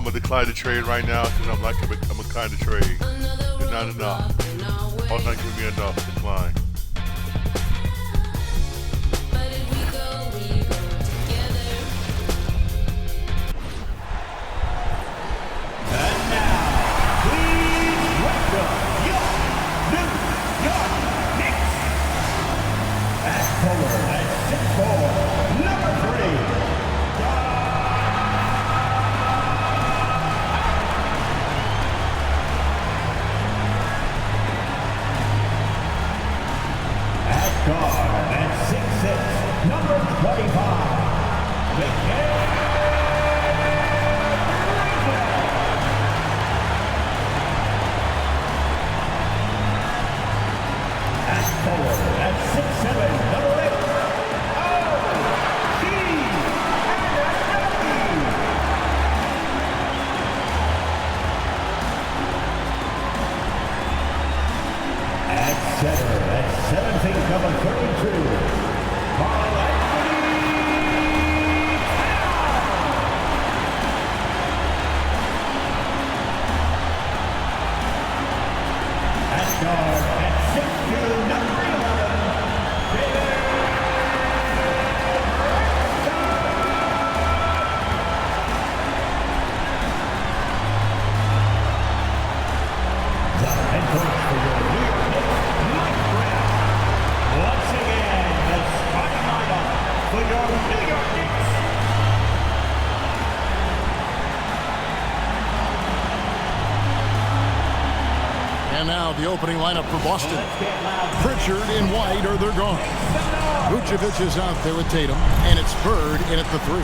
I'm gonna decline the trade right now because I'm a kind of trade. They're not enough. Paul's not giving me enough. Decline. And now the opening lineup for Boston. Pritchard and White are they're gone. Vucevic is out there with Tatum, and it's Bird in at the 3.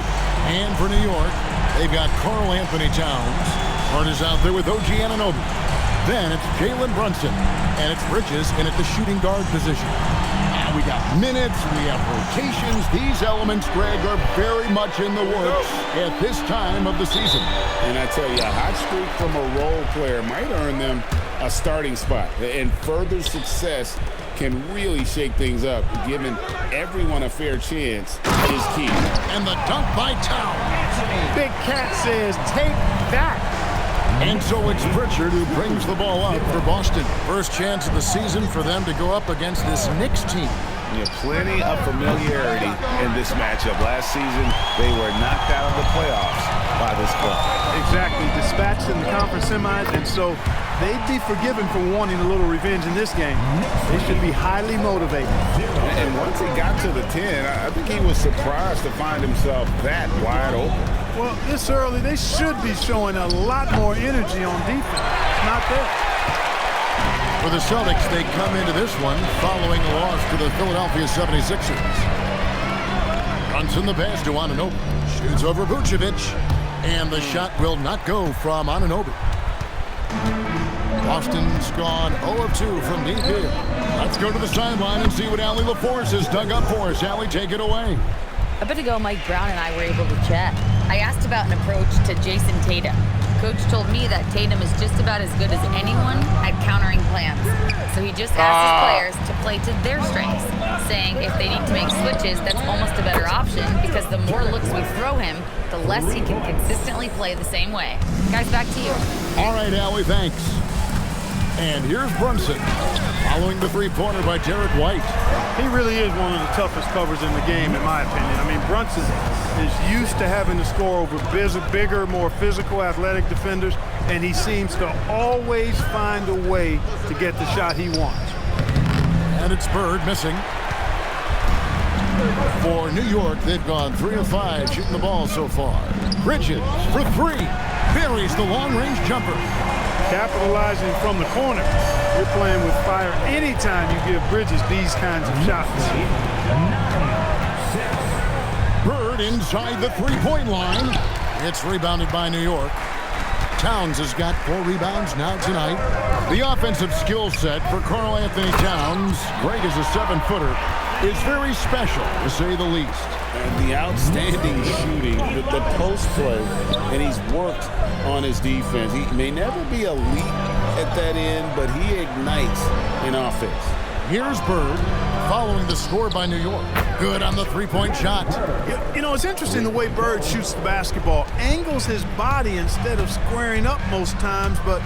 And for New York, they've got Karl Anthony Towns. Bird is out there with OG Anunoby. Then it's Jalen Brunson, and it's Bridges in at the shooting guard position. And we got minutes, we have rotations. These elements, Greg, are very much in the works at this time of the season. And I tell you, a hot streak from a role player might earn them a starting spot. And further success can really shake things up. Giving everyone a fair chance is key. And the dunk by Towns. Big Cat says, take that. And so it's Pritchard who brings the ball up for Boston. First chance of the season for them to go up against this Knicks team. Yeah, plenty of familiarity in this matchup. Last season, they were knocked out of the playoffs by this club. Exactly. Dispatched in the conference semis, and so they'd be forgiven for wanting a little revenge in this game. They should be highly motivated. And once he got to the 10, I think he was surprised to find himself that wide open. Well, this early, they should be showing a lot more energy on defense. It's not there. For the Celtics, they come into this one following a loss to the Philadelphia 76ers. Brunson the pass to Anunoby. Shoots over Vucevic. And the shot will not go from Anunoby. Boston's gone 0 of 2 from deep here. Let's go to the sideline and see what Allie LaForce has dug up for us. Allie, take it away. A bit ago, Mike Brown and I were able to chat. I asked about an approach to Jason Tatum. Coach told me that Tatum is just about as good as anyone at countering plans. So he just asked his players to play to their strengths, saying if they need to make switches, that's almost a better option because the more looks we throw him, the less he can consistently play the same way. Guys, back to you. All right, Allie, thanks. And here's Brunson, following the three-pointer by Derek White. He really is one of the toughest covers in the game, in my opinion. I mean, Brunson is used to having to score over bigger, more physical, athletic defenders, and he seems to always find a way to get the shot he wants. And it's Bird missing. For New York, they've gone 3 of 5 shooting the ball so far. Bridges for 3. Buries the long-range jumper. Capitalizing from the corner. You're playing with fire anytime you give Bridges these kinds of shots. Bird inside the three-point line. It's rebounded by New York. Towns has got 4 rebounds now tonight. The offensive skill set for Karl Anthony Towns, great as a 7-footer, is very special, to say the least. And the outstanding shooting, the post play, and he's worked on his defense. He may never be elite at that end, but he ignites in offense. Here's Bird following the score by New York. Good on the three-point shot. You know, it's interesting the way Bird shoots the basketball. Angles his body instead of squaring up most times, but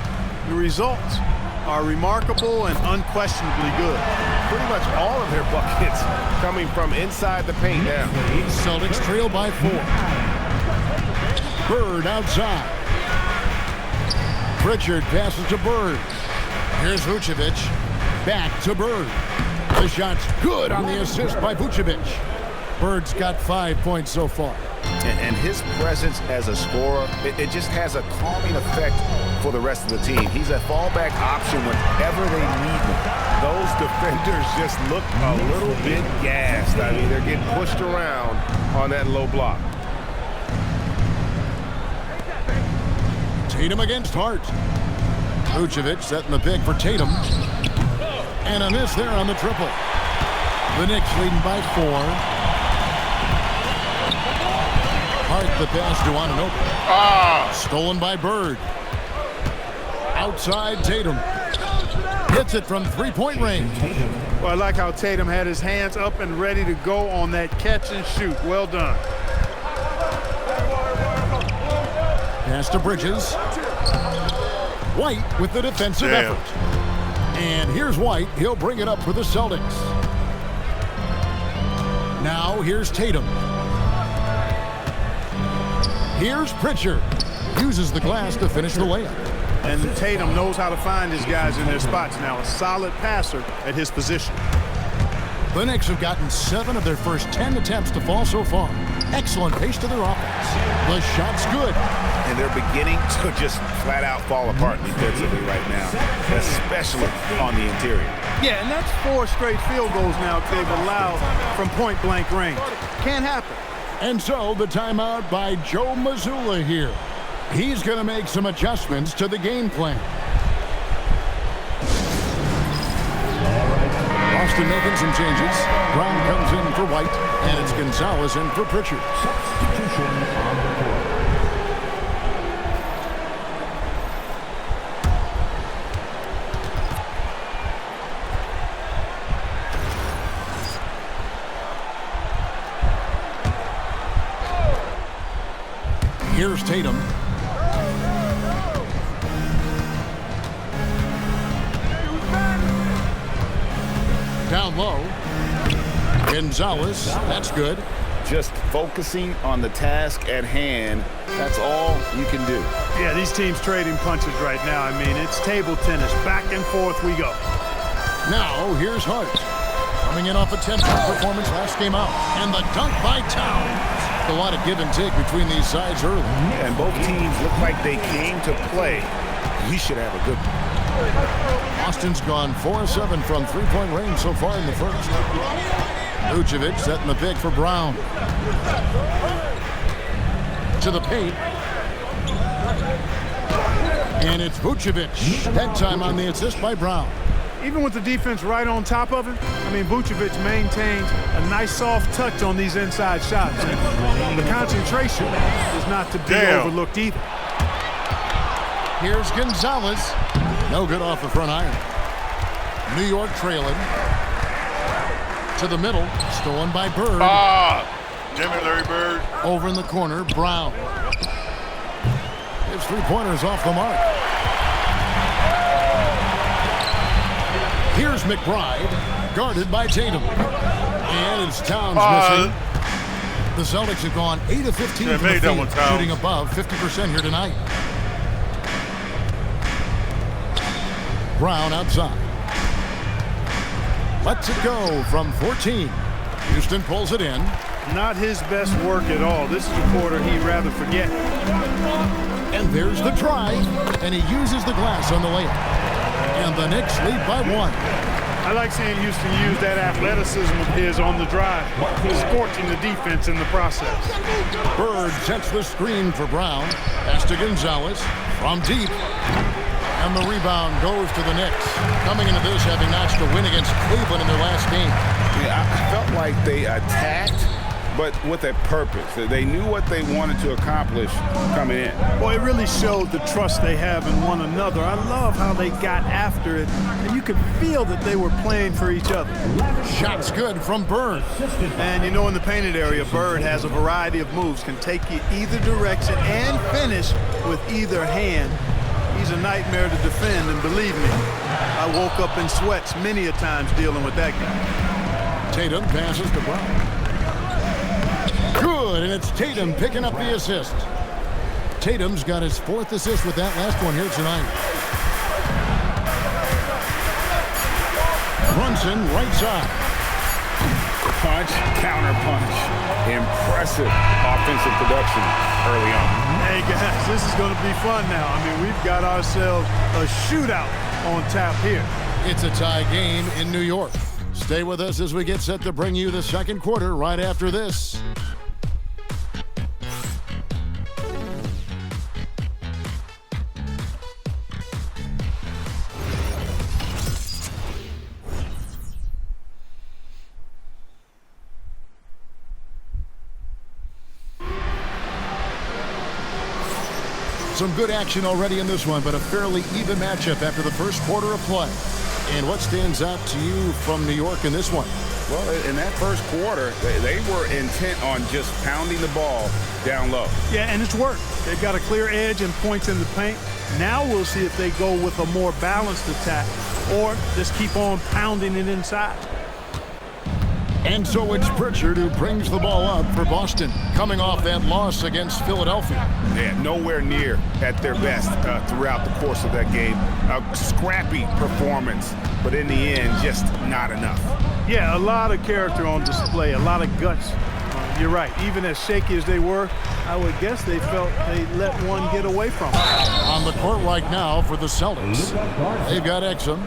the results are remarkable and unquestionably good. Pretty much all of their buckets coming from inside the paint now. Celtics trail by 4. Bird outside. Pritchard passes to Bird. Here's Vucevic. Back to Bird. The shot's good on the assist by Vucevic. Bird's got 5 points so far. And his presence as a scorer, it just has a calming effect for the rest of the team. He's a fallback option whenever they need him. Those defenders just look a little bit gassed. I mean, they're getting pushed around on that low block. Tatum against Hart. Vucevic setting the pick for Tatum. And a miss there on the triple. The Knicks leading by 4. Hart the pass to Anunoby. Stolen by Bird. Outside Tatum. Hits it from three-point range. Well, I like how Tatum had his hands up and ready to go on that catch and shoot. Well done. Pass to Bridges. White with the defensive effort. And here's White. He'll bring it up for the Celtics. Now here's Tatum. Here's Pritchard. Uses the glass to finish the layup. And Tatum knows how to find his guys in their spots now. A solid passer at his position. The Knicks have gotten 7 of their first 10 attempts to fall so far. Excellent pace to their offense. The shot's good. And they're beginning to just flat out fall apart defensively right now, especially on the interior. Yeah, and that's 4 straight field goals now they've allowed from point-blank range. Can't happen. And so the timeout by Joe Mazzulla here. He's going to make some adjustments to the game plan. Boston making some changes. Brown comes in for White, and it's Gonzalez in for Pritchard. Substitution on the court. Here's Tatum. Down low. Gonzalez, that's good. Just focusing on the task at hand, that's all you can do. Yeah, these teams trading punches right now. I mean, it's table tennis. Back and forth we go. Now, here's Hart. Coming in off a 10-point performance last game out. And the dunk by Towns. A lot of give and take between these sides early. Yeah, and both teams look like they came to play. We should have a good one. Boston's gone 4-7 from three-point range so far in the first. Vucevic setting the pick for Brown. To the paint. And it's Vucevic. That time on the assist by Brown. Even with the defense right on top of him, I mean, Vucevic maintains a nice soft touch on these inside shots. The concentration is not to be overlooked either. Here's Gonzalez. No good off the front iron. New York trailing. To the middle. Stolen by Bird. Damn it, Larry Bird. Over in the corner, Brown. His three-pointers off the mark. Here's McBride, guarded by Tatum. And it's Towns missing. The Celtics have gone 8 of 15 from the field, shooting above 50% here tonight. Brown outside. Lets it go from 14. Houston pulls it in. Not his best work at all. This is a quarter he'd rather forget. And there's the try. And he uses the glass on the layup. And the Knicks lead by 1. I like seeing Houston use that athleticism of his on the drive, scorching the defense in the process. Bird sets the screen for Brown. Pass to Gonzalez from deep. And the rebound goes to the Knicks. Coming into this, having notched a win against Cleveland in their last game. Yeah, I felt like they attacked but with a purpose. They knew what they wanted to accomplish coming in. Well, it really showed the trust they have in one another. I love how they got after it, and you could feel that they were playing for each other. Shot's good from Bird. And you know, in the painted area, Bird has a variety of moves, can take you either direction and finish with either hand. He's a nightmare to defend, and believe me, I woke up in sweats many a times dealing with that guy. Tatum passes to Brown. Good, and it's Tatum picking up the assist. Tatum's got his 4th assist with that last one here tonight. Brunson, right side. Punch, counter punch. Impressive offensive production early on. Hey, guys, this is going to be fun now. I mean, we've got ourselves a shootout on tap here. It's a tie game in New York. Stay with us as we get set to bring you the second quarter right after this. Some good action already in this one, but a fairly even matchup after the first quarter of play. And what stands out to you from New York in this one? Well, in that first quarter, they were intent on just pounding the ball down low. Yeah, and it's worked. They've got a clear edge and points in the paint. Now we'll see if they go with a more balanced attack or just keep on pounding it inside. And so it's Pritchard who brings the ball up for Boston, coming off that loss against Philadelphia. Yeah, nowhere near at their best throughout the course of that game. A scrappy performance, but in the end, just not enough. Yeah, a lot of character on display, a lot of guts. You're right. Even as shaky as they were, I would guess they felt they let one get away from them. On the court right now for the Celtics, they've got Exum.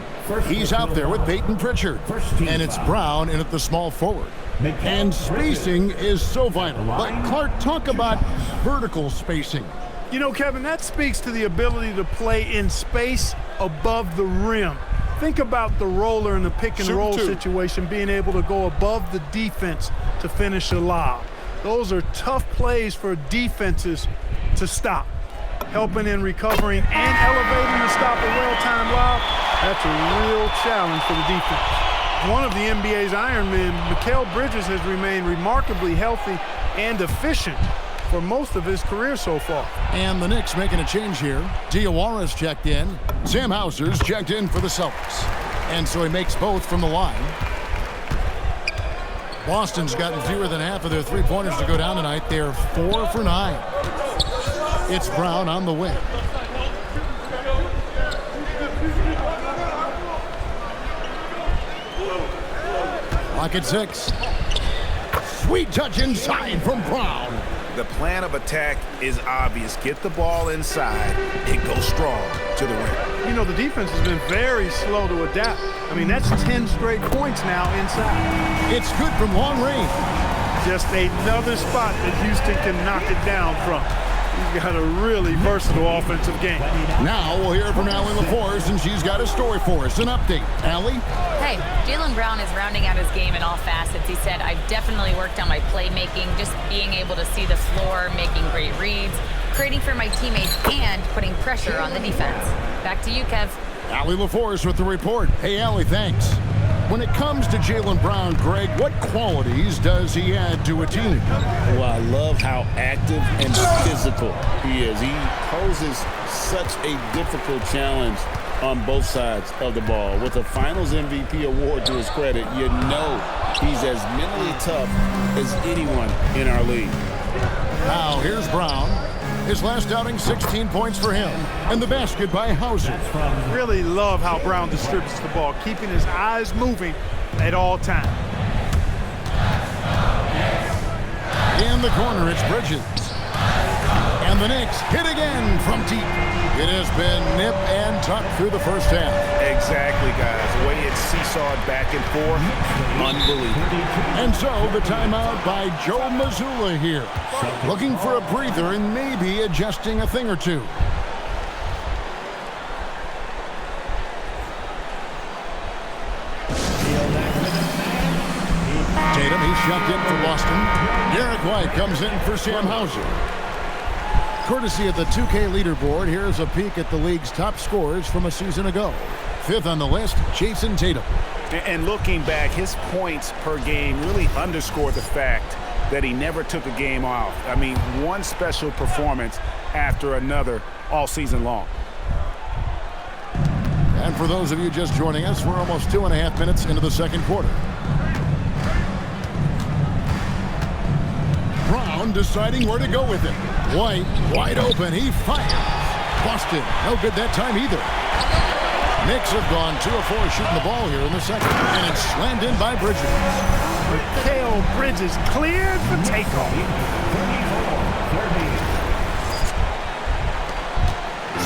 He's out there with Peyton Pritchard. And it's Brown in at the small forward. And spacing is so vital. But Clark, talk about vertical spacing. You know, Kevin, that speaks to the ability to play in space above the rim. Think about the roller in the pick and roll situation, being able to go above the defense to finish a lob. Those are tough plays for defenses to stop. Helping in recovering and elevating to stop a well-timed lob, that's a real challenge for the defense. One of the NBA's Iron Men, Mikal Bridges, has remained remarkably healthy and efficient for most of his career so far. And the Knicks making a change here. Diawara's checked in. Sam Hauser's checked in for the Celtics. And so he makes both from the line. Boston's gotten fewer than half of their three-pointers to go down tonight. They're 4 for 9. It's Brown on the wing. Clock at 6. Sweet touch inside from Brown. The plan of attack is obvious. Get the ball inside and go strong to the rim. You know, the defense has been very slow to adapt. I mean, that's 10 straight points now inside. It's good from long range. Just another spot that Houston can knock it down from. He's got a really versatile offensive game. Now we'll hear from Allie LaForce, and she's got a story for us. An update. Allie? Hey, Jaylen Brown is rounding out his game in all facets. He said, I've definitely worked on my playmaking, just being able to see the floor, making great reads, creating for my teammates, and putting pressure on the defense. Back to you, Kev. Allie LaForce with the report. Hey, Allie, thanks. When it comes to Jaylen Brown, Greg, what qualities does he add to a team? Well, I love how active and physical he is. He poses such a difficult challenge on both sides of the ball. With a Finals MVP award to his credit, you know he's as mentally tough as anyone in our league. Now, here's Brown. His last outing, 16 points for him. And the basket by Hauser. Really love how Brown distributes the ball, keeping his eyes moving at all times. In the corner, it's Bridges. And the Knicks hit again from deep. It has been nip and tuck through the first half. Exactly, guys. The way it's seesawed back and forth, unbelievable. And so the timeout by Joe Mazzulla here. Looking for a breather and maybe adjusting a thing or two. Tatum, he's checked in for Boston. Derek White comes in for Sam Hauser. Courtesy of the 2K leaderboard, here's a peek at the league's top scorers from a season ago. Fifth on the list, Jason Tatum. And looking back, his points per game really underscored the fact that he never took a game off. I mean, one special performance after another all season long. And for those of you just joining us, we're almost 2.5 minutes into the second quarter. Brown deciding where to go with it. White, wide open, he fires. Boston, no good that time either. Knicks have gone 2 of 4 shooting the ball here in the second. And it's slammed in by Bridges. Mikal Bridges cleared for takeoff.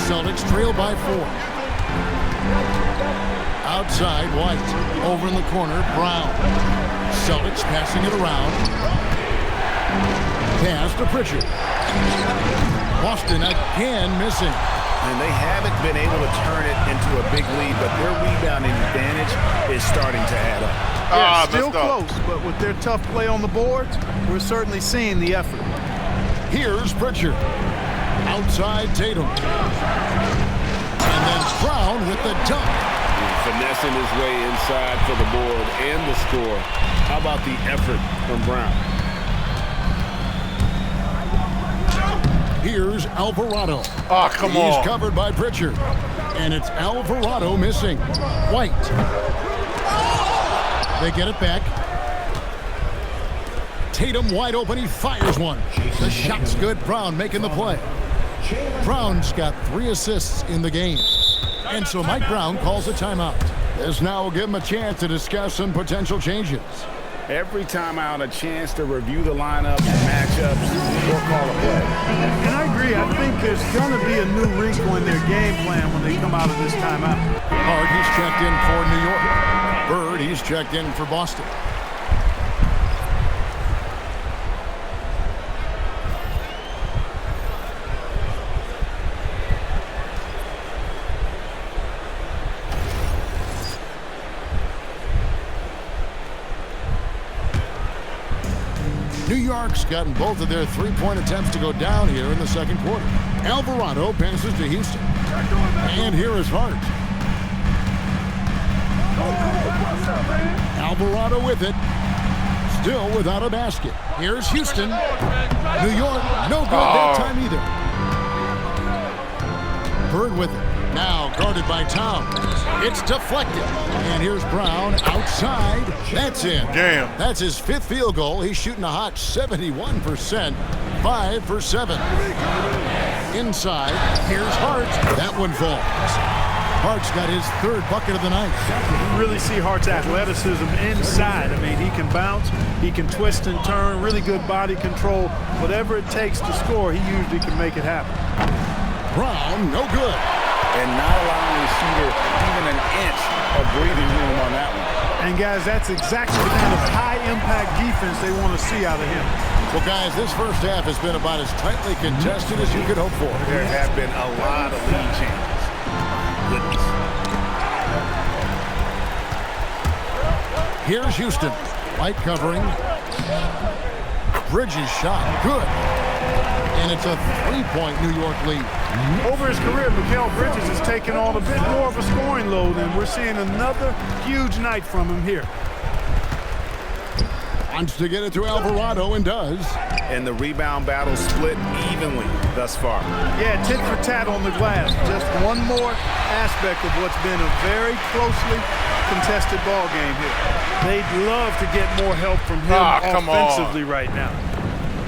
Celtics trail by 4. Outside, White. Over in the corner, Brown. Celtics passing it around. Pass to Pritchard. Boston again missing. And they haven't been able to turn it into a big lead, but their rebounding advantage is starting to add up. Yeah, still close, but with their tough play on the boards, we're certainly seeing the effort. Here's Pritchard. Outside Tatum. And then Brown with the dunk. Finessing his way inside for the board and the score. How about the effort from Brown? Here's Alvarado. Oh, come on. He's covered by Pritchard. And it's Alvarado missing. White. They get it back. Tatum wide open. He fires one. The shot's good. Brown making the play. Brown's got 3 assists in the game. And so Mike Brown calls a timeout. This now will give him a chance to discuss some potential changes. Every timeout, a chance to review the lineup, matchups, or call a play. And I agree. I think there's going to be a new wrinkle in their game plan when they come out of this timeout. Hart, he's checked in for New York. Bird, he's checked in for Boston. New York's gotten both of their 3-point attempts to go down here in the second quarter. Alvarado passes to Houston. And here is Hart. Alvarado with it. Still without a basket. Here's Houston. New York, no good that time either. Bird with it. Now guarded by Towns. It's deflected. And here's Brown outside. That's in. Damn. That's his 5th field goal. He's shooting a hot 71%. 5 for 7. Inside. Here's Hart. That one falls. Hart's got his 3rd bucket of the night. You really see Hart's athleticism inside. I mean, he can bounce, he can twist and turn, really good body control. Whatever it takes to score, he usually can make it happen. Brown, no good. And not allowing the shooter even an inch of breathing room on that one. And, guys, that's exactly the kind of high-impact defense they want to see out of him. Well, guys, this first half has been about as tightly contested as you could hope for. There have been a lot of lead changes. Goodness. Here's Houston. White covering. Bridges shot. Good. And it's a 3-point New York lead. Over his career, Mikal Bridges has taken on a bit more of a scoring load, and we're seeing another huge night from him here. Wants to get it to Alvarado and does. And the rebound battle split evenly thus far. Yeah, tit for tat on the glass. Just one more aspect of what's been a very closely contested ball game here. They'd love to get more help from him offensively right now.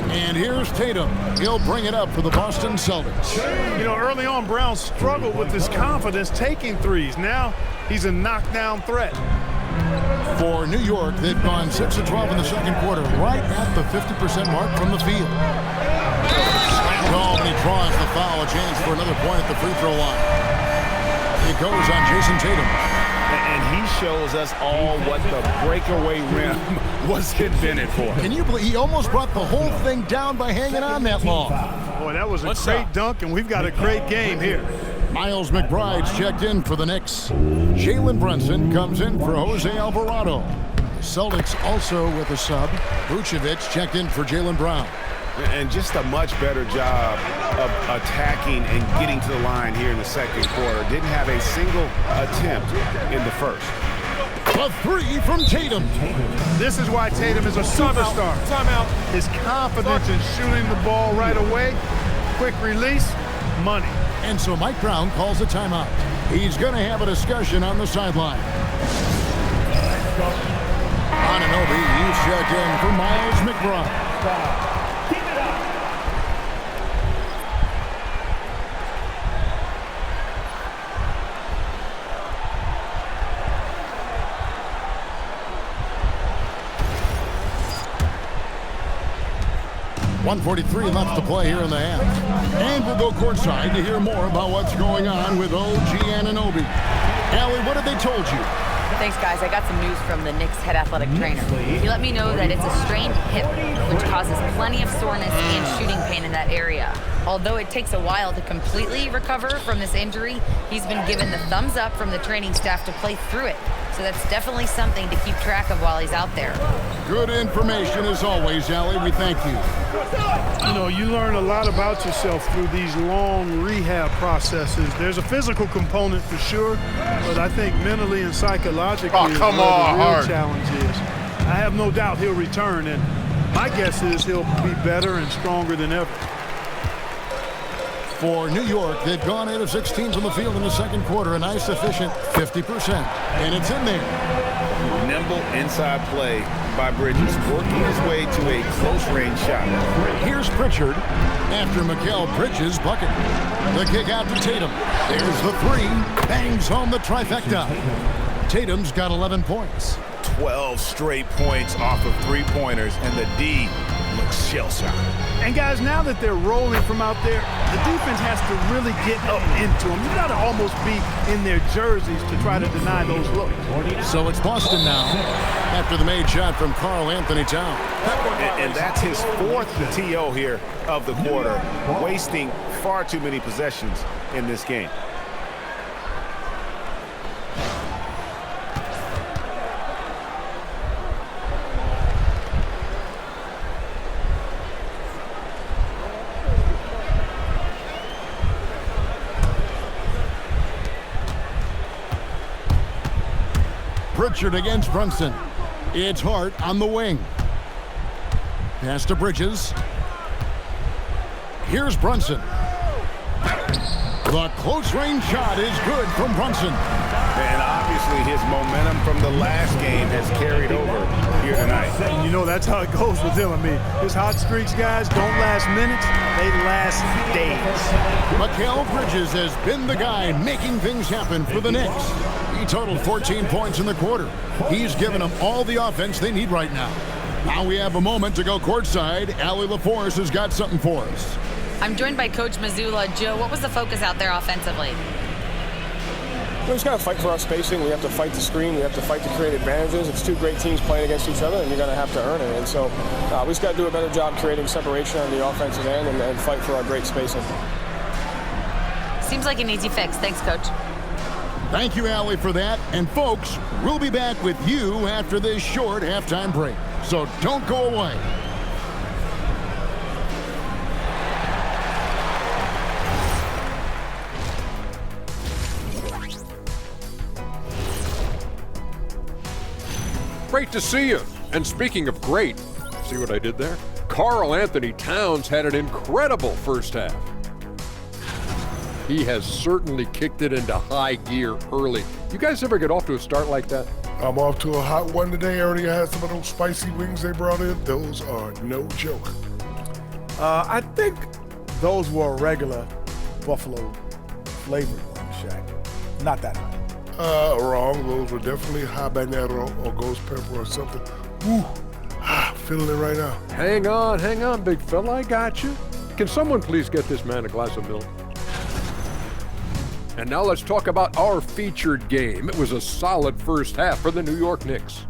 And here's Tatum. He'll bring it up for the Boston Celtics. You know, early on, Brown struggled with his confidence taking threes. Now he's a knockdown threat. For New York, they've gone 6 of 12 in the second quarter, right at the 50% mark from the field. Slam home, and he draws the foul. A chance for another point at the free throw line. It goes on Jason Tatum. And he shows us all what the breakaway rim was invented for. Can you believe he almost brought the whole thing down by hanging on that long? Boy, that was a great dunk, and we've got a great game here. Miles McBride's checked in for the Knicks. Jalen Brunson comes in for Jose Alvarado. Celtics also with a sub. Vucevic checked in for Jaylen Brown. And just a much better job of attacking and getting to the line here in the second quarter. Didn't have a single attempt in the first. A three from Tatum. This is why Tatum is a superstar. Timeout. His confidence in shooting the ball right away, quick release, money. And so Mike Brown calls a timeout. He's going to have a discussion on the sideline. Anunoby, he's checked in for Miles McBride. 1:43 left to play here in the half. And we'll go courtside to hear more about what's going on with OG Anunoby. Allie, what have they told you? Thanks, guys. I got some news from the Knicks head athletic trainer. He let me know that it's a strained hip, which causes plenty of soreness and shooting pain in that area. Although it takes a while to completely recover from this injury, he's been given the thumbs up from the training staff to play through it. So that's definitely something to keep track of while he's out there. Good information as always, Allie. We thank you. You know, you learn a lot about yourself through these long rehab processes. There's a physical component for sure, but I think mentally and psychologically is where the real challenge is. I have no doubt he'll return, and my guess is he'll be better and stronger than ever. For New York, they've gone 8 of 16 from the field in the second quarter, a nice efficient 50%. And it's in there. Nimble inside play by Bridges, working his way to a close-range shot. Here's Pritchard after Mikal Bridges' bucket. The kick out to Tatum. There's the three. Bangs home the trifecta. Tatum's got 11 points. 12 straight points off of three-pointers, and the D looks shell-shocked. And guys, now that they're rolling from out there, the defense has to really get up into them. You got to almost be in their jerseys to try to deny those looks. So it's Boston now after the made shot from Karl Anthony Towns. And that's his fourth TO here of the quarter, wasting far too many possessions in this game. Pritchard against Brunson. It's Hart on the wing. Pass to Bridges. Here's Brunson. The close-range shot is good from Brunson. And obviously his momentum from the last game has carried over here tonight. And you know that's how it goes with him. I mean, his hot streaks, guys, don't last minutes. They last days. Mikal Bridges has been the guy making things happen for the Knicks. He totaled 14 points in the quarter. He's given them all the offense they need right now. Now we have a moment to go courtside. Allie LaForce has got something for us. I'm joined by Coach Mazzulla. Joe, what was the focus out there offensively? We just got to fight for our spacing. We have to fight the screen. We have to fight to create advantages. It's two great teams playing against each other, and you're going to have to earn it. And so we just got to do a better job creating separation on the offensive end and fight for our great spacing. Seems like an easy fix. Thanks, Coach. Thank you, Allie, for that. And folks, we'll be back with you after this short halftime break. So don't go away. Great to see you. And speaking of great, see what I did there? Karl Anthony Towns had an incredible first half. He has certainly kicked it into high gear early. You guys ever get off to a start like that? I'm off to a hot one today. I already had some of those spicy wings they brought in. Those are no joke. I think those were regular Buffalo flavored ones, Shaq. Not that hot. Wrong. Those were definitely habanero or ghost pepper or something. Woo! Feeling it right now. Hang on, big fella. I got you. Can someone please get this man a glass of milk? And now let's talk about our featured game. It was a solid first half for the New York Knicks.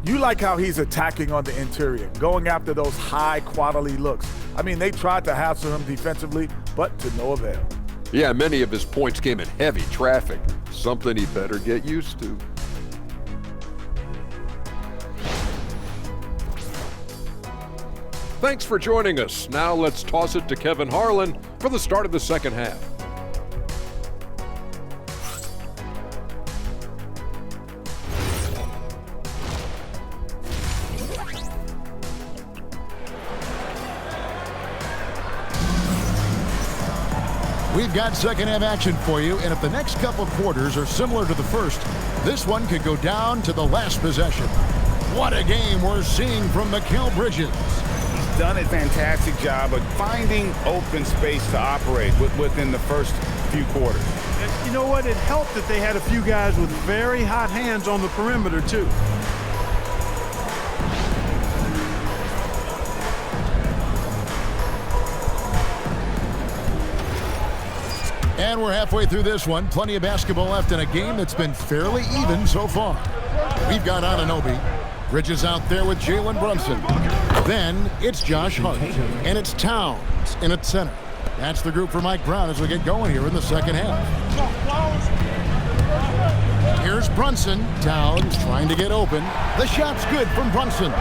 You like how he's attacking on the interior, going after those high-quality looks. I mean, they tried to hassle him defensively, but to no avail. Yeah, many of his points came in heavy traffic, something he better get used to. Thanks for joining us. Now let's toss it to Kevin Harlan for the start of the second half. We've got second half action for you, and if the next couple quarters are similar to the first, this one could go down to the last possession. What a game we're seeing from Mikal Bridges. He's done a fantastic job of finding open space to operate within the first few quarters. And you know what? It helped that they had a few guys with very hot hands on the perimeter, too. And we're halfway through this one. Plenty of basketball left in a game that's been fairly even so far. We've got Anunoby. Bridges out there with Jalen Brunson. Then it's Josh Hart. And it's Towns in at center. That's the group for Mike Brown as we get going here in the second half. Here's Brunson. Towns trying to get open. The shot's good from Brunson.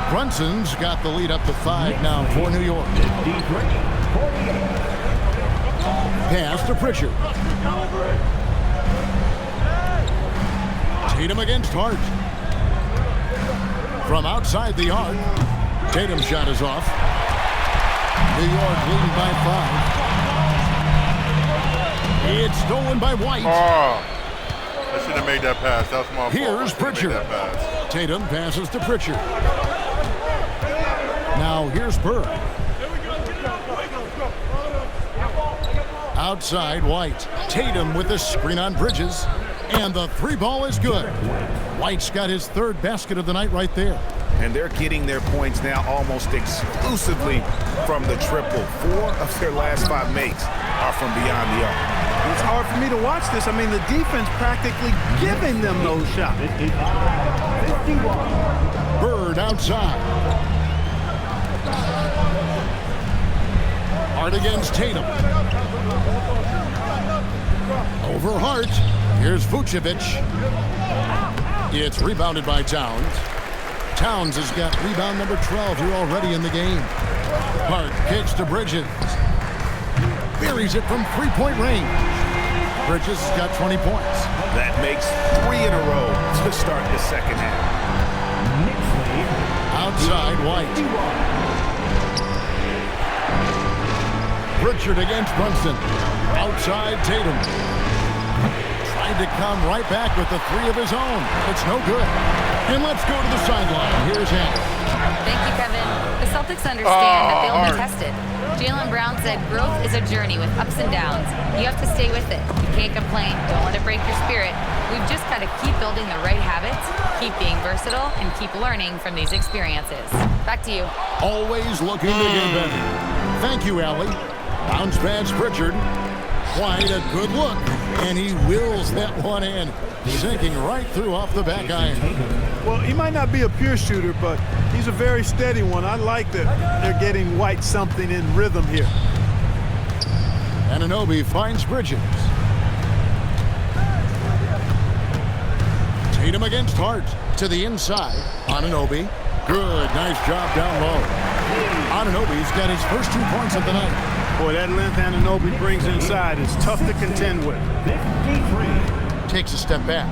Brunson's got the lead up to 5 now for New York. Pass to Pritchard. Tatum against Hart. From outside the arc. Tatum's shot is off. New York leading by 5. It's stolen by White. Oh, I should have made that pass. That was my fault. Here's Pritchard. Tatum passes to Pritchard. Now here's Bird. Outside White. Tatum with the screen on Bridges. And the three ball is good. White's got his third basket of the night right there. And they're getting their points now almost exclusively from the triple. 4 of their last 5 makes are from beyond the arc. It's hard for me to watch this. I mean, the defense practically giving them those shots. Bird outside. Hart against Tatum. Over Hart. Here's Vucevic. It's rebounded by Towns. Towns has got rebound number 12 here already in the game. Hart kicks to Bridges. Buries it from three-point range. Bridges has got 20 points. That makes 3 in a row to start the second half. Outside White. Pritchard against Brunson. Outside Tatum. Tried to come right back with the 3 of his own. It's no good. And let's go to the sideline. Here's Hank. Thank you, Kevin. The Celtics understand that they'll be tested. Jalen Brown said growth is a journey with ups and downs. You have to stay with it. You can't complain. Don't let it break your spirit. We've just got to keep building the right habits, keep being versatile, and keep learning from these experiences. Back to you. Always looking to get better. Thank you, Allie. Bounce pass Pritchard. Quite a good look. And he wills that one in. Sinking right through off the back iron. Well, he might not be a pure shooter, but he's a very steady one. I like that they're getting White something in rhythm here. Anunoby finds Bridges. Tatum against Hart. To the inside. Anunoby. Good. Nice job down low. Anunoby's got his first 2 points of the night. Boy, that length Anunoby brings inside is tough to contend with. Takes a step back.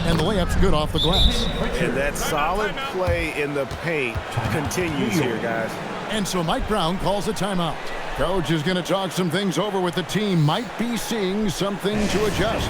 And the layup's good off the glass. And that solid play in the paint continues here, guys. And so Mike Brown calls a timeout. Coach is going to talk some things over with the team. Might be seeing something to adjust.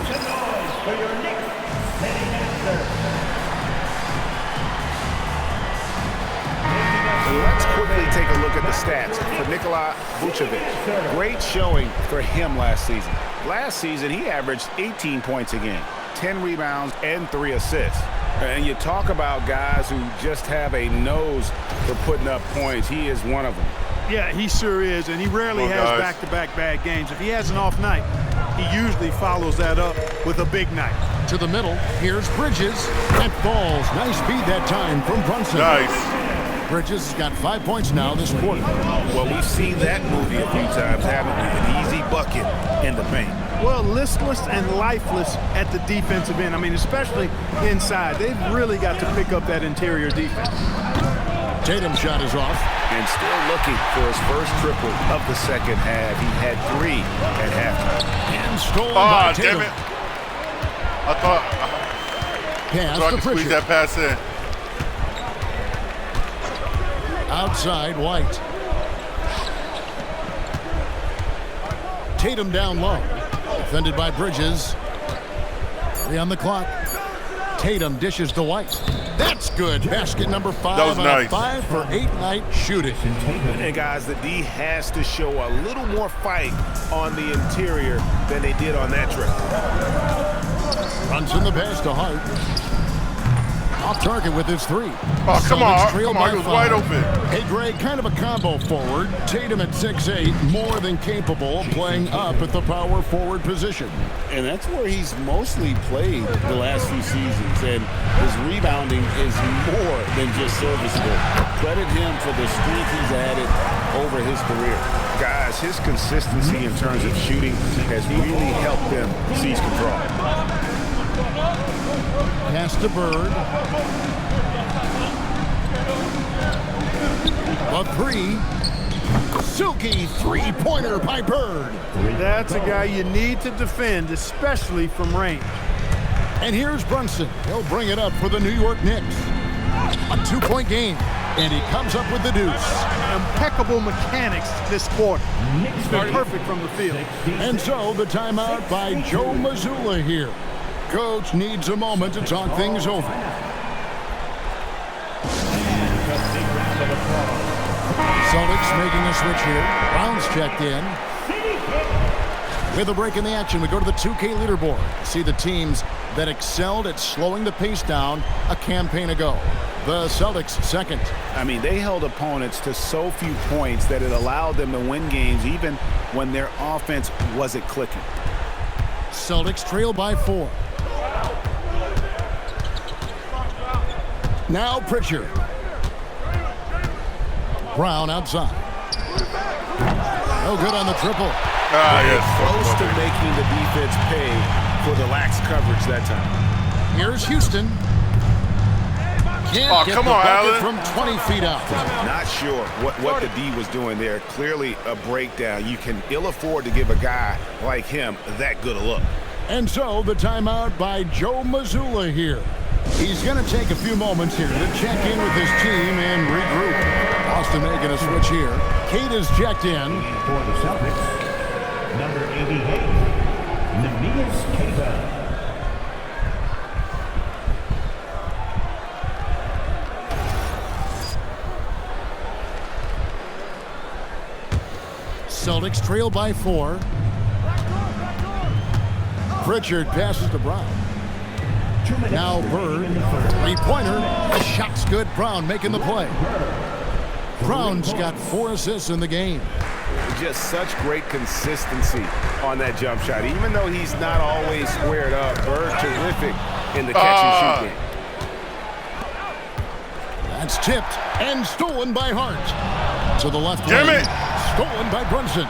Let's quickly take a look at the stats for Nikola Vucevic. Great showing for him last season. Last season, he averaged 18 points a game, 10 rebounds, and 3 assists. And you talk about guys who just have a nose for putting up points. He is one of them. Yeah, he sure is, and he rarely has back-to-back bad games. If he has an off night, he usually follows that up with a big night. To the middle, here's Bridges. That falls. Nice feed that time from Brunson. Nice. Bridges has got 5 points now this quarter. Well, we've seen that movie a few times, haven't we? An easy bucket in the paint. Well, listless and lifeless at the defensive end. I mean, especially inside. They've really got to pick up that interior defense. Tatum's shot is off. And still looking for his first triple of the second half. He had 3 at halftime. And stolen by Tatum. Damn it. I thought Pass I to could squeeze Pritchard. that pass in. Outside White. Tatum down low. Defended by Bridges. 3 on the clock. Tatum dishes to White. That's good. Basket number 5. That was nice. 5 for 8 night shooting. And guys, the D has to show a little more fight on the interior than they did on that trip. Runs in the pass to Hart. Off target with his 3. Oh, come on. Trail Come on. by He was 5. wide open. Hey, Greg, kind of a combo forward. Tatum at 6'8", more than capable of playing up at the power forward position. And that's where he's mostly played the last few seasons. And his rebounding is more than just serviceable. Credit him for the strength he's added over his career. Guys, his consistency in terms of shooting has really helped them seize control. Pass to Bird. A 3. Silky three-pointer by Bird. That's a guy you need to defend, especially from range. And here's Brunson. He'll bring it up for the New York Knicks. A 2-point game. And he comes up with the deuce. Impeccable mechanics this quarter. He's been perfect from the field. And so the timeout by Joe Mazzulla here. Coach needs a moment to talk things over. Celtics making a switch here. Brown's checked in. With a break in the action, we go to the 2K leaderboard. See the teams that excelled at slowing the pace down a campaign ago. The Celtics second. I mean, they held opponents to so few points that it allowed them to win games even when their offense wasn't clicking. Celtics trail by 4. Now Pritchard. Brown outside. No good on the triple. Yes. Close to making the defense pay for the lax coverage that time. Here's Houston. Can't get come the on, bucket Allen. from 20 feet out. Not sure what the D was doing there. Clearly a breakdown. You can ill afford to give a guy like him that good a look. And so the timeout by Joe Mazzulla here. He's going to take a few moments here to check in with his team and regroup. Austin making a switch here. Kate is checked in. For the Celtics, number 88, Neemias Queta. Celtics trail by 4. Pritchard passes to Brown. Now Bird, three-pointer. The shot's good. Brown making the play. Brown's got 4 assists in the game. Just such great consistency on that jump shot. Even though he's not always squared up, Bird terrific in the catch and shoot game. That's tipped and stolen by Hart. To the left Damn lane. it. Stolen by Brunson.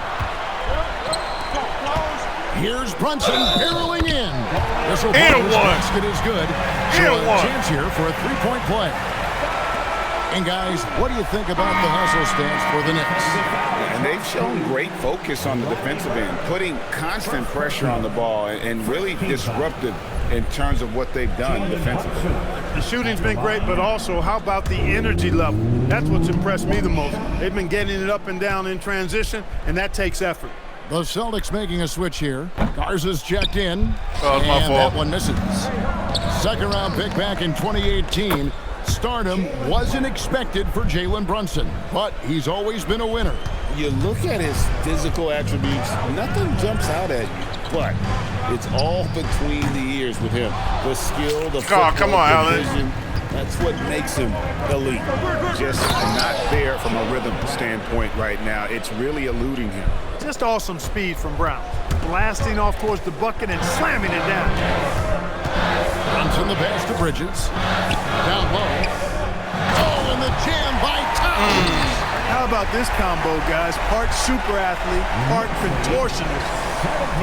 Here's Brunson barreling in. This will basket is good. So a chance here for a 3-point play. And guys, what do you think about the hustle stance for the Knicks? And they've shown great focus on the defensive end, putting constant pressure on the ball and really disruptive in terms of what they've done defensively. The shooting's been great, but also how about the energy level? That's what's impressed me the most. They've been getting it up and down in transition, and that takes effort. The Celtics making a switch here. Garza's checked in. Oh, it's my and fault. that one misses. Second round pick back in 2018. Stardom wasn't expected for Jalen Brunson, but he's always been a winner. You look at his physical attributes, nothing jumps out at you, but it's all between the ears with him. The skill, the footwork, come on, the Allen. vision, that's what makes him elite. Just not there from a rhythm standpoint right now. It's really eluding him. Just awesome speed from Brown. Blasting off towards the bucket and slamming it down. Brunson the pass to Bridges. Down low. Oh, and the jam by Towns. How about this combo, guys? Part super athlete, part contortionist.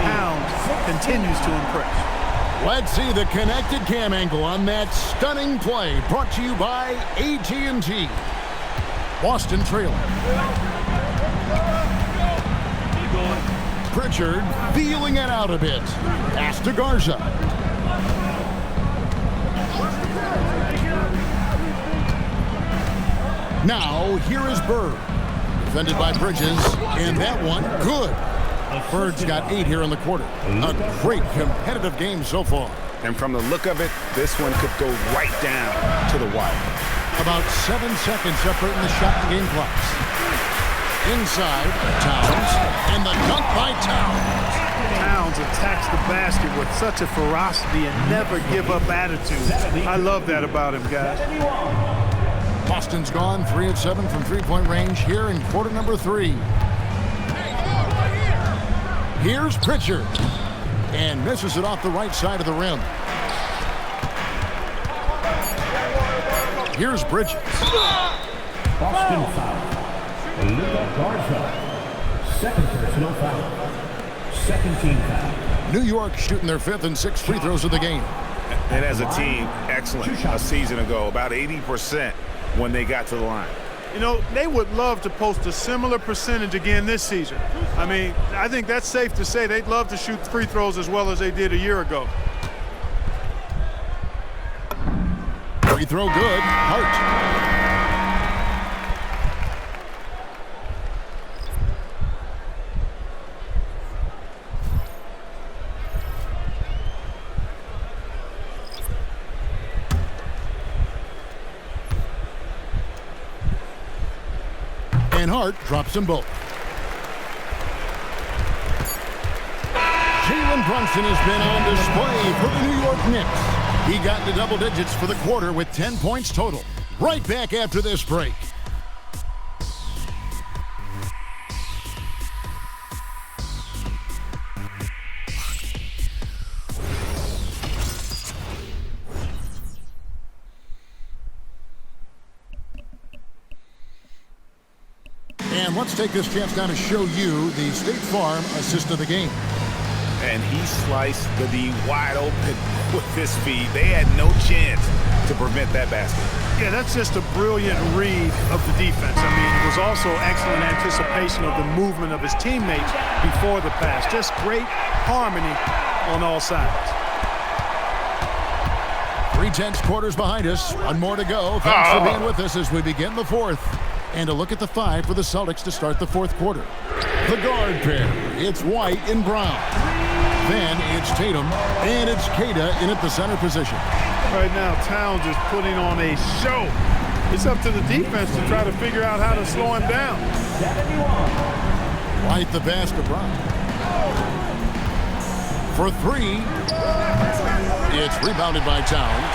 Towns continues to impress. Let's see the connected cam angle on that stunning play brought to you by AT&T. Boston trailing. Pritchard feeling it out a bit. Pass to Garza. Now, here is Bird. Defended by Bridges, and that one, good. Bird's got 8 here in the quarter. A great competitive game so far. And from the look of it, this one could go right down to the wire. About 7 seconds separating the shot and game clocks. Inside, Towns, and the dunk by Towns. Towns attacks the basket with such a ferocity and never give up attitude. I love that about him, guys. Boston's gone 3 of 7 from three-point range here in quarter number 3. Here's Pritchard, and misses it off the right side of the rim. Here's Bridges. Boston foul. Luka Garza. Second personal foul. Second team foul. New York shooting their 5th and 6th free throws of the game. And as a team, excellent a season ago, about 80% when they got to the line. You know, they would love to post a similar percentage again this season. I mean, I think that's safe to say they'd love to shoot free throws as well as they did a year ago. Free throw good. Hart. And Hart drops them both. Jalen Brunson has been on display for the New York Knicks. He got into double digits for the quarter with 10 points total. Right back after this break. And let's take this chance now to show you the State Farm assist of the game. And he sliced the D wide open with his feet. They had no chance to prevent that basket. Yeah, that's just a brilliant read of the defense. I mean, it was also excellent anticipation of the movement of his teammates before the pass. Just great harmony on all sides. 3/10 quarters behind us. One more to go. Thanks for being with us as we begin the 4th. And a look at the 5 for the Celtics to start the 4th quarter. The guard pair. It's White and Brown. Then it's Tatum, and it's Keita in at the center position. Right now, Towns is putting on a show. It's up to the defense to try to figure out how to slow him down. White the pass to Brown. For 3, it's rebounded by Towns.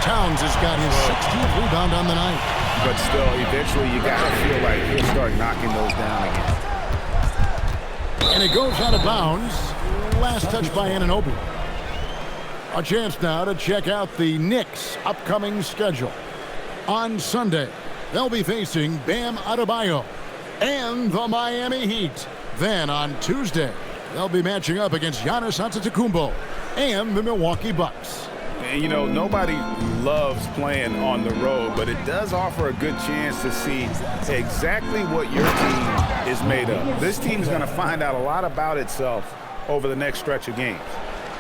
Towns has got his 16th rebound on the night. But still, eventually you got to feel like he'll start knocking those down again. And it goes out of bounds. Last touch by Anunoby. A chance now to check out the Knicks' upcoming schedule. On Sunday, they'll be facing Bam Adebayo and the Miami Heat. Then on Tuesday, they'll be matching up against Giannis Antetokounmpo and the Milwaukee Bucks. And, you know, nobody loves playing on the road, but it does offer a good chance to see exactly what your team is made of. This team is going to find out a lot about itself over the next stretch of games.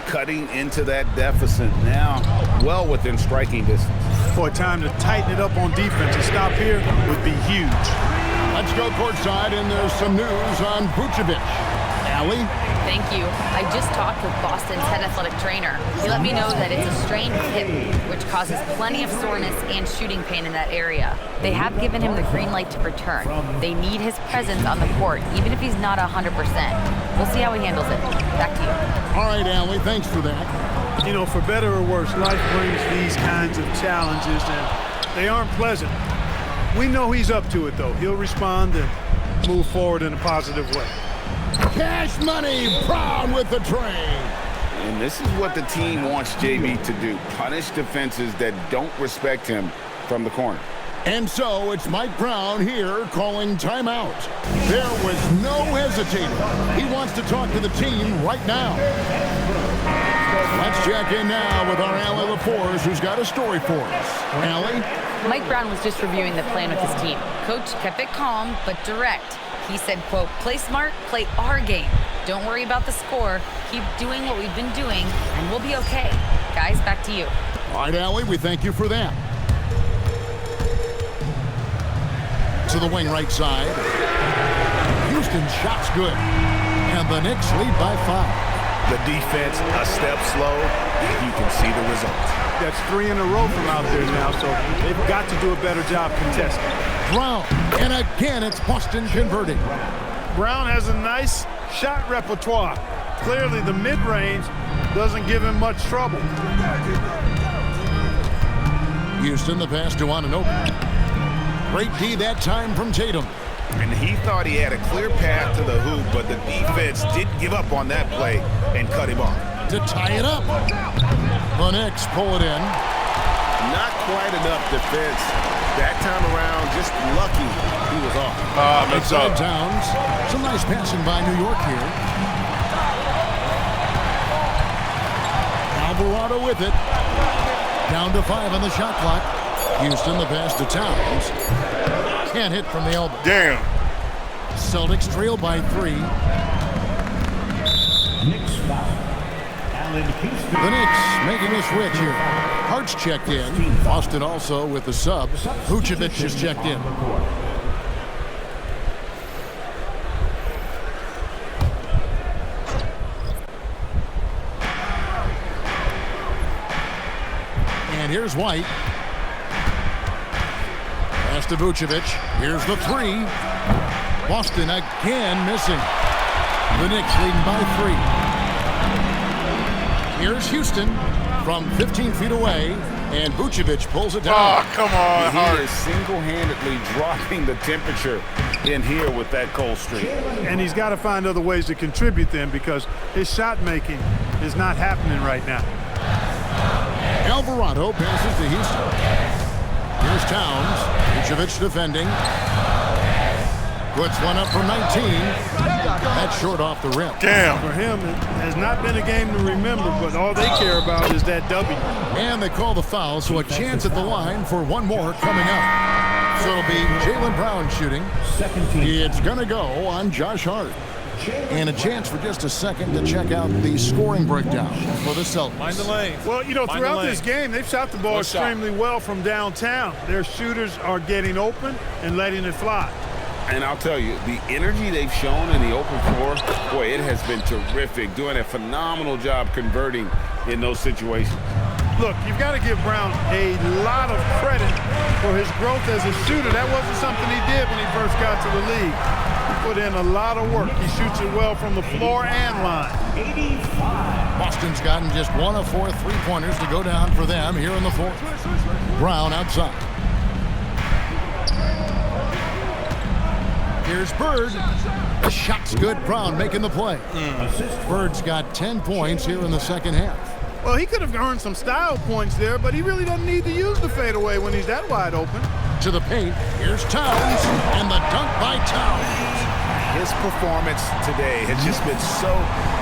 Cutting into that deficit now, well within striking distance. Boy, time to tighten it up on defense. A stop here would be huge. Let's go courtside, and there's some news on Vucevic. Allie? Thank you. I just talked with Boston's head athletic trainer. He let me know that it's a strained hip, which causes plenty of soreness and shooting pain in that area. They have given him the green light to return. They need his presence on the court, even if he's not 100%. We'll see how he handles it. Back to you. All right, Allie, thanks for that. You know, for better or worse, life brings these kinds of challenges, and they aren't pleasant. We know he's up to it, though. He'll respond and move forward in a positive way. Cash money, Brown with the trade. And this is what the team wants JB to do. Punish defenses that don't respect him from the corner. And so it's Mike Brown here calling timeout. There was no hesitating. He wants to talk to the team right now. Let's check in now with our Allie LaForce, who's got a story for us. Allie? Mike Brown was just reviewing the plan with his team. Coach kept it calm but direct. He said, quote, play smart, play our game. Don't worry about the score. Keep doing what we've been doing, and we'll be okay. Guys, back to you. All right, Allie, we thank you for that. To the wing right side. Houston shot's good. And the Knicks lead by 5. The defense a step slow. You can see the result. That's 3 in a row from out there now, so they've got to do a better job contesting. Brown, and again it's Boston converting. Brown has a nice shot repertoire. Clearly the mid-range doesn't give him much trouble. Houston, the pass to Anunoby. Great D that time from Tatum. And he thought he had a clear path to the hoop, but the defense didn't give up on that play and cut him off. To tie it up. The Knicks pull it in. Not quite enough defense. That time around, just lucky he was off. Mix up. Towns. Some nice passing by New York here. Alvarado with it. Down to 5 on the shot clock. Houston, the pass to Towns. Can't hit from the elbow. Damn. Celtics trail by 3. Knicks foul. Allen Houston. The Knicks making a switch here. Hart's checked in. Boston also with the sub. Vucevic is checked in. And here's White. Pass to Vucevic. Here's the 3. Boston again missing. The Knicks leading by 3. Here's Houston from 15 feet away, and Vucevic pulls it down. Oh, come on, Hart. He is single-handedly dropping the temperature in here with that cold streak. And he's got to find other ways to contribute then, because his shot making is not happening right now. Alvarado passes to Houston. Here's Towns. Vucevic defending. Puts one up from 19. That's short off the rim. Damn. For him, it has not been a game to remember, but all they care about is that W. And they call the foul, so a chance at the line for one more coming up. So it'll be Jaylen Brown shooting. It's going to go on Josh Hart. And a chance for just a second to check out the scoring breakdown for the Celtics. Mind the lane. Well, you know, throughout this game, they've shot the ball Good shot. extremely well from downtown. Their shooters are getting open and letting it fly. And I'll tell you, the energy they've shown in the open floor, boy, it has been terrific. Doing a phenomenal job converting in those situations. Look, you've got to give Brown a lot of credit for his growth as a shooter. That wasn't something he did when he first got to the league. He put in a lot of work. He shoots it well from the floor and line. 85. Boston's gotten just 1 of 4 3-pointers to go down for them here in the fourth. Brown outside. Here's Bird. The shot's good. Brown making the play. Bird's got 10 points here in the second half. Well, he could have earned some style points there, but he really doesn't need to use the fadeaway when he's that wide open. To the paint. Here's Towns. And the dunk by Towns. His performance today has just been so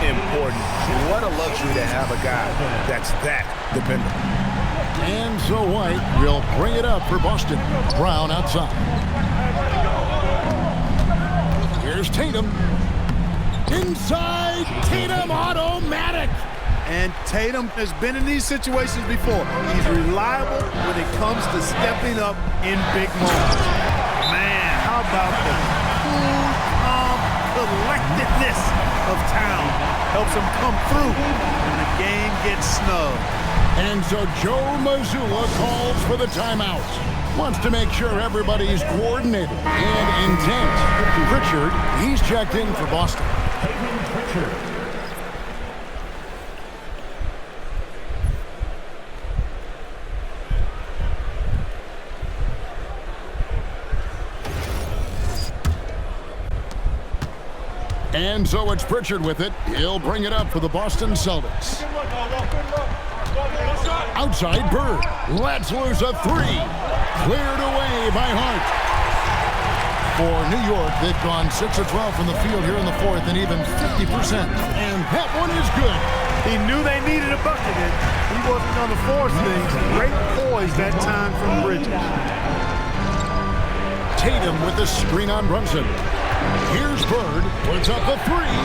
important. And what a luxury to have a guy that's that dependable. And so White will bring it up for Boston. Brown outside. Here's Tatum. Inside. Tatum automatic. And Tatum has been in these situations before. He's reliable when it comes to stepping up in big moments. Man, how about the cool, calm collectedness of Town helps him come through when the game gets snug. And so Joe Mazzulla calls for the timeout. Wants to make sure everybody's coordinated and intent. Pritchard, he's checked in for Boston. Pritchard. And so it's Pritchard with it. He'll bring it up for the Boston Celtics. Outside Bird. Lets loose a 3. Cleared away by Hart. For New York, they've gone 6 of 12 from the field here in the fourth and even 50%. And that one is good. He knew they needed a bucket, and he wasn't going to force things. Great poise that time from Bridges. Tatum with the screen on Brunson. Here's Bird, puts up the three,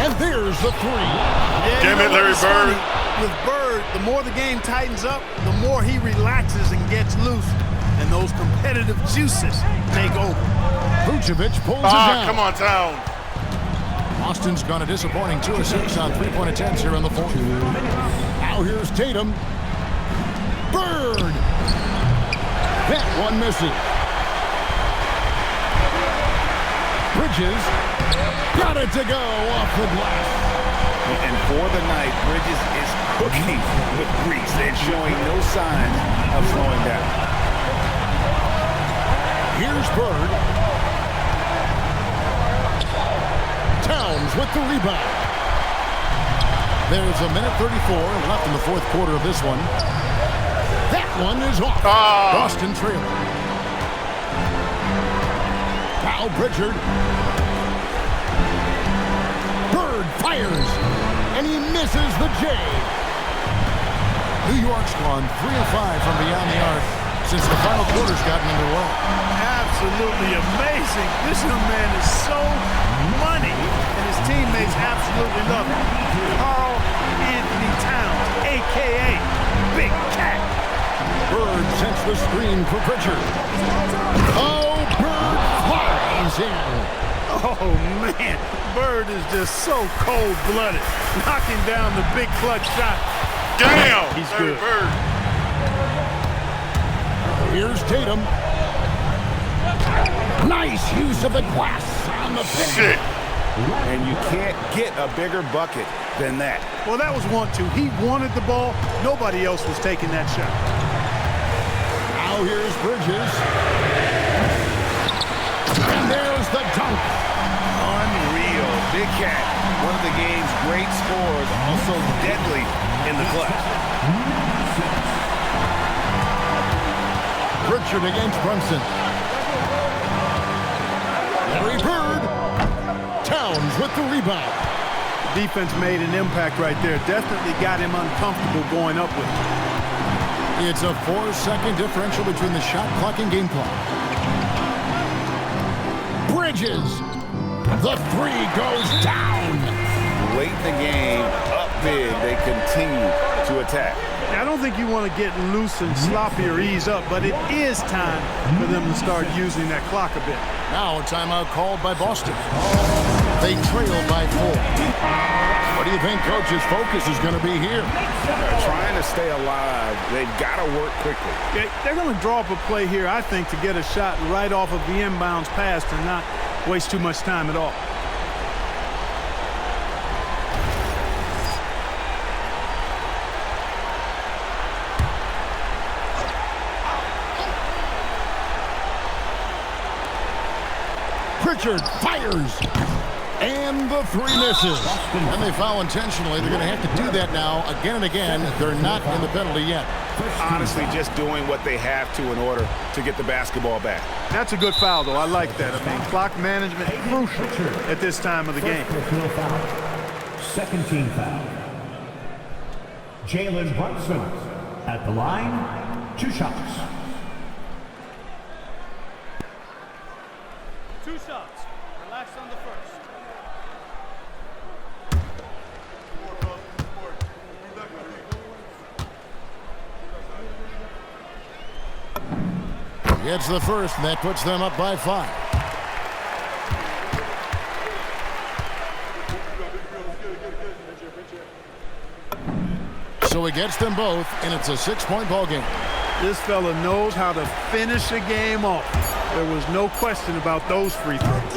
and there's the three. Yeah, Damn it, Larry Bird. With Bird, the more the game tightens up, the more he relaxes and gets loose, and those competitive juices take over. Vucevic pulls it down. Come on, Town. Boston's gone a disappointing 2 of 6 on three-point attempts here in the fourth. Now here's Tatum. Bird. That one misses. Bridges got it to go off the glass. And for the night, Bridges is cooking with grease and showing no signs of slowing down. Here's Bird. Towns with the rebound. There's a minute 34 left in the fourth quarter of this one. That one is off. Boston trailing. Now Pritchard. Bird fires, and he misses the J. New York's gone 3 of 5 from beyond the arc since the final quarter's gotten underway. Absolutely amazing. This young man is so money, and his teammates absolutely love him. Karl Anthony Towns, a.k.a. Big Cat. Bird sends the screen for Pritchard. Oh, Bird flies in. Oh, man. Bird is just so cold-blooded, knocking down the big clutch shot. Damn! He's Larry good. Bird. Here's Tatum. Nice use of the glass on the finish. Shit. And you can't get a bigger bucket than that. Well, that was 1-2. He wanted the ball. Nobody else was taking that shot. Now here's Bridges. And there's the dunk. Unreal. Big Cat, one of the game's great scorers, also deadly in the clutch. Pritchard against Brunson. Larry Bird. Towns with the rebound. Defense made an impact right there. Definitely got him uncomfortable going up with it. It's a 4-second differential between the shot clock and game clock. Bridges. The three goes down. Late in the game, up big, they continue to attack. I don't think you want to get loose and sloppy or ease up, but it is time for them to start using that clock a bit. Now a timeout called by Boston. They trail by 4. What do you think coach's focus is going to be here? They're trying to stay alive. They've got to work quickly. They're going to draw up a play here, I think, to get a shot right off of the inbounds pass and not waste too much time at all. Pritchard fires, and the three misses. And they foul intentionally. They're going to have to do that now again and again. They're not in the penalty yet. Honestly, just doing what they have to in order to get the basketball back. That's a good foul, though. I like that. I mean, clock management crucial at this time of the game. Second team foul. Jalen Brunson at the line, 2 shots. 2 shots. Relax on the first. Gets the first, and that puts them up by 5. So he gets them both, and it's a 6-point ball game. This fella knows how to finish a game off. There was no question about those free throws.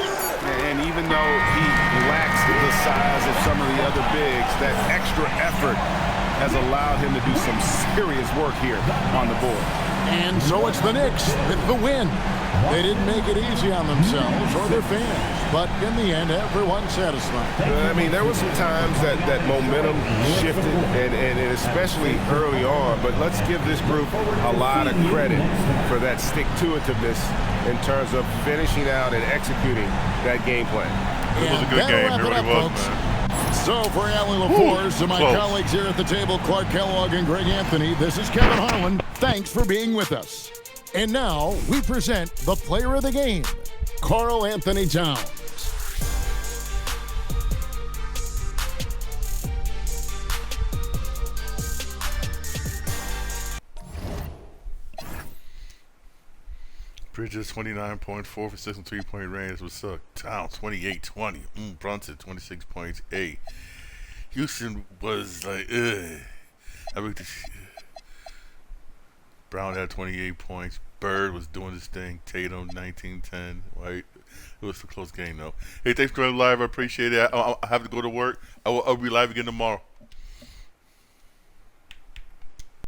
And even though he lacks the size of some of the other bigs, that extra effort has allowed him to do some serious work here on the board. And so it's the Knicks with the win. They didn't make it easy on themselves or their fans, but in the end, everyone's satisfied. I mean, there were some times that momentum shifted, and especially early on, but let's give this group a lot of credit for that stick-to-itiveness in terms of finishing out and executing that game plan. It was a good game. It really was, man. So for Allie LaForce and my colleagues here at the table, Clark Kellogg and Greg Anthony, this is Kevin Harlan. Thanks for being with us. And now we present the player of the game, Karl Anthony Towns. Bridges 29.4 for 6 and 3-point range. What's up? Towns 28-20. Brunson 26.8. Houston was like, Brown had 28 points. Bird was doing his thing. Tatum 19-10. Right? It was a close game though. Hey, thanks for coming live. I appreciate it. I have to go to work. I'll be live again tomorrow.